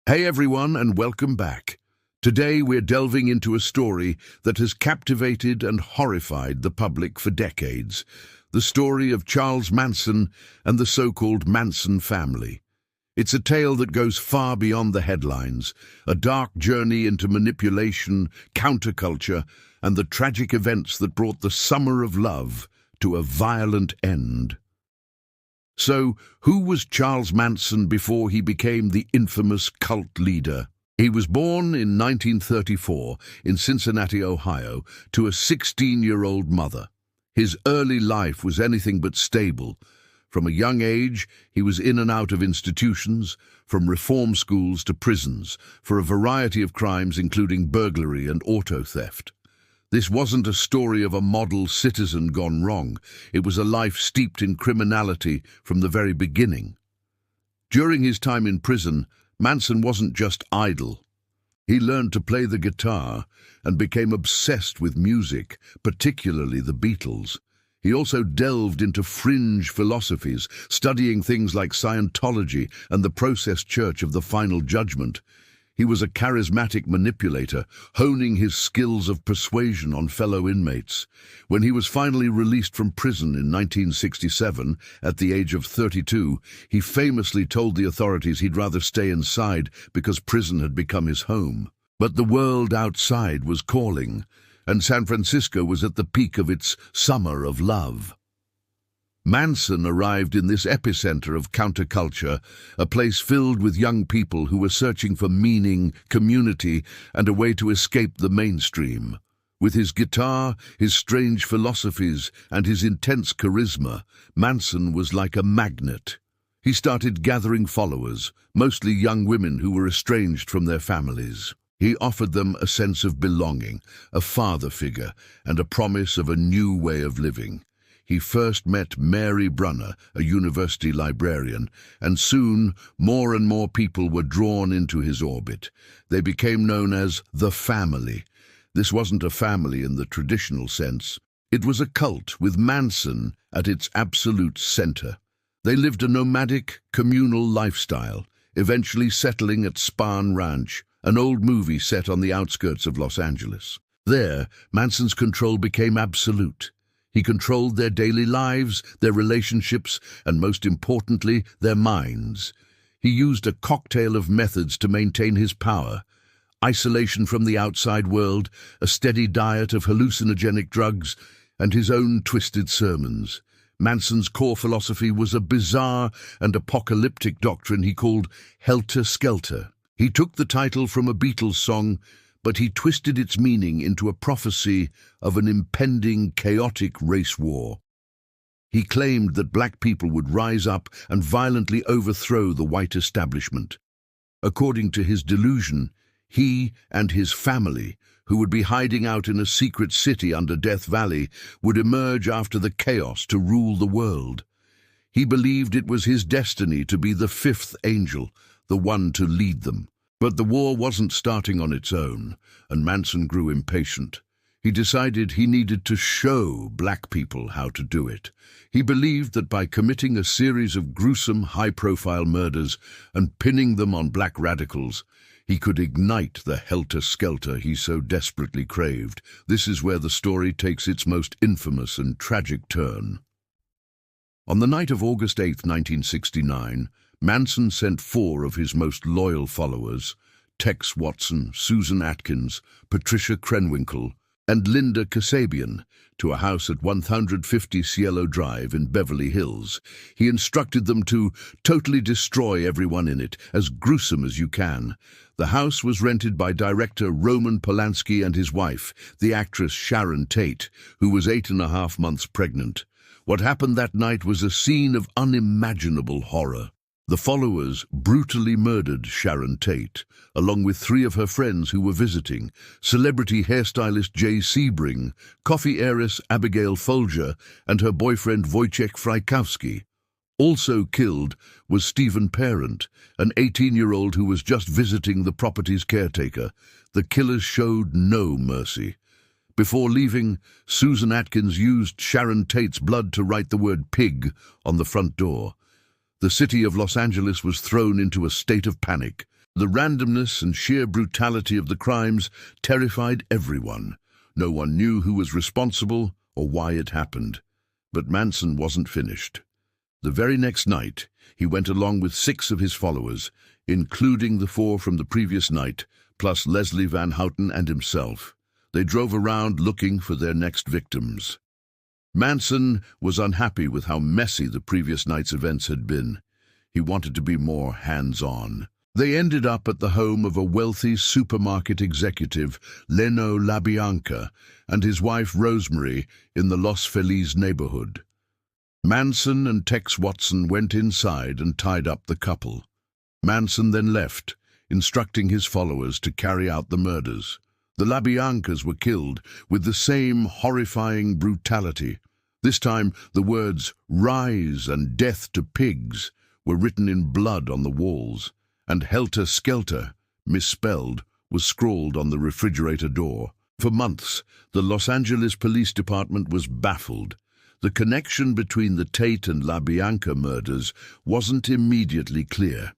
Hey everyone, and welcome back. Today we're delving into a story that has captivated and horrified the public for decades. The story of Charles Manson and the so-called Manson family. It's a tale that goes far beyond the headlines, a dark journey into manipulation, counterculture, and the tragic events that brought the summer of love to a violent end. So, who was Charles Manson before he became the infamous cult leader? He was born in 1934 in Cincinnati, Ohio, to a 16-year-old mother. His early life was anything but stable. From a young age, he was in and out of institutions, from reform schools to prisons, for a variety of crimes including burglary and auto theft. This wasn't a story of a model citizen gone wrong. It was a life steeped in criminality from the very beginning. During his time in prison, Manson wasn't just idle. He learned to play the guitar and became obsessed with music, particularly the Beatles. He also delved into fringe philosophies, studying things like Scientology and the Process Church of the Final Judgment. He was a charismatic manipulator, honing his skills of persuasion on fellow inmates. When he was finally released from prison in 1967, at the age of 32, he famously told the authorities he'd rather stay inside because prison had become his home. But the world outside was calling, and San Francisco was at the peak of its summer of love. Manson arrived in this epicenter of counterculture, a place filled with young people who were searching for meaning, community, and a way to escape the mainstream. With his guitar, his strange philosophies, and his intense charisma, Manson was like a magnet. He started gathering followers, mostly young women who were estranged from their families. He offered them a sense of belonging, a father figure, and a promise of a new way of living. He first met Mary Brunner, a university librarian, and soon more and more people were drawn into his orbit. They became known as the family. This wasn't a family in the traditional sense. It was a cult with Manson at its absolute center. They lived a nomadic, communal lifestyle, eventually settling at Spahn Ranch, an old movie set on the outskirts of Los Angeles. There, Manson's control became absolute. He controlled their daily lives, their relationships, and most importantly, their minds. He used a cocktail of methods to maintain his power: isolation from the outside world, a steady diet of hallucinogenic drugs, and his own twisted sermons. Manson's core philosophy was a bizarre and apocalyptic doctrine he called helter-skelter. He took the title from a Beatles song, but he twisted its meaning into a prophecy of an impending, chaotic race war. He claimed that black people would rise up and violently overthrow the white establishment. According to his delusion, he and his family, who would be hiding out in a secret city under Death Valley, would emerge after the chaos to rule the world. He believed it was his destiny to be the fifth angel, the one to lead them. But the war wasn't starting on its own, and Manson grew impatient. He decided he needed to show black people how to do it. He believed that by committing a series of gruesome, high-profile murders and pinning them on black radicals, he could ignite the helter-skelter he so desperately craved. This is where the story takes its most infamous and tragic turn. On the night of August 8, 1969, Manson sent 4 of his most loyal followers, Tex Watson, Susan Atkins, Patricia Krenwinkel, and Linda Kasabian, to a house at 150 Cielo Drive in Beverly Hills. He instructed them to totally destroy everyone in it, as gruesome as you can. The house was rented by director Roman Polanski and his wife, the actress Sharon Tate, who was 8.5 months pregnant. What happened that night was a scene of unimaginable horror. The followers brutally murdered Sharon Tate, along with 3 of her friends who were visiting: celebrity hairstylist Jay Sebring, coffee heiress Abigail Folger, and her boyfriend Wojciech Frykowski. Also killed was Stephen Parent, an 18-year-old who was just visiting the property's caretaker. The killers showed no mercy. Before leaving, Susan Atkins used Sharon Tate's blood to write the word "pig" on the front door. The city of Los Angeles was thrown into a state of panic. The randomness and sheer brutality of the crimes terrified everyone. No one knew who was responsible or why it happened. But Manson wasn't finished. The very next night, he went along with 6 of his followers, including the 4 from the previous night, plus Leslie Van Houten and himself. They drove around looking for their next victims. Manson was unhappy with how messy the previous night's events had been. He wanted to be more hands-on. They ended up at the home of a wealthy supermarket executive, Leno LaBianca, and his wife Rosemary in the Los Feliz neighborhood. Manson and Tex Watson went inside and tied up the couple. Manson then left, instructing his followers to carry out the murders. The LaBiancas were killed with the same horrifying brutality. This time, the words "Rise" and "Death to Pigs" were written in blood on the walls, and "Helter Skelter," misspelled, was scrawled on the refrigerator door. For months, the Los Angeles Police Department was baffled. The connection between the Tate and LaBianca murders wasn't immediately clear.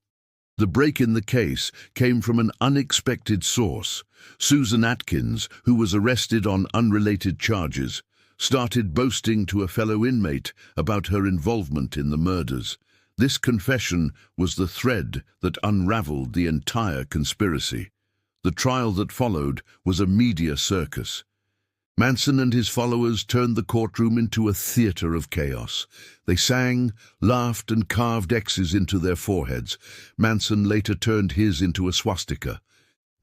The break in the case came from an unexpected source. Susan Atkins, who was arrested on unrelated charges, started boasting to a fellow inmate about her involvement in the murders. This confession was the thread that unraveled the entire conspiracy. The trial that followed was a media circus. Manson and his followers turned the courtroom into a theater of chaos. They sang, laughed, and carved X's into their foreheads. Manson later turned his into a swastika.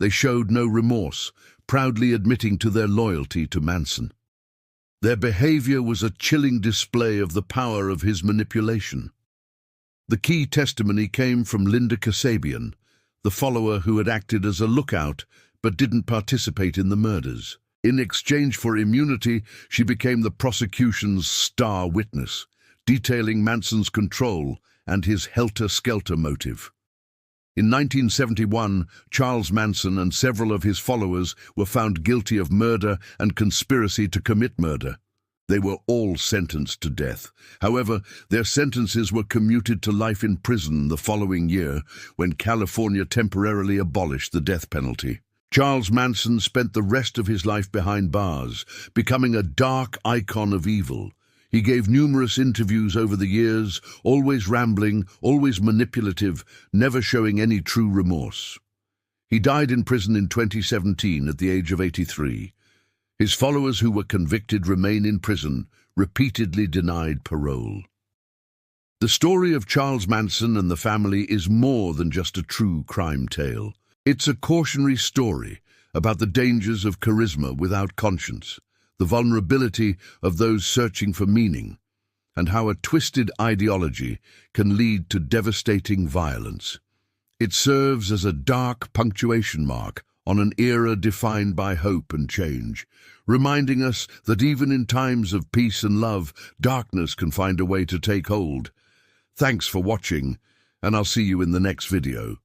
They showed no remorse, proudly admitting to their loyalty to Manson. Their behavior was a chilling display of the power of his manipulation. The key testimony came from Linda Kasabian, the follower who had acted as a lookout but didn't participate in the murders. In exchange for immunity, she became the prosecution's star witness, detailing Manson's control and his helter-skelter motive. In 1971, Charles Manson and several of his followers were found guilty of murder and conspiracy to commit murder. They were all sentenced to death. However, their sentences were commuted to life in prison the following year, when California temporarily abolished the death penalty. Charles Manson spent the rest of his life behind bars, becoming a dark icon of evil. He gave numerous interviews over the years, always rambling, always manipulative, never showing any true remorse. He died in prison in 2017 at the age of 83. His followers who were convicted remain in prison, repeatedly denied parole. The story of Charles Manson and the family is more than just a true crime tale. It's a cautionary story about the dangers of charisma without conscience, the vulnerability of those searching for meaning, and how a twisted ideology can lead to devastating violence. It serves as a dark punctuation mark on an era defined by hope and change, reminding us that even in times of peace and love, darkness can find a way to take hold. Thanks for watching, and I'll see you in the next video.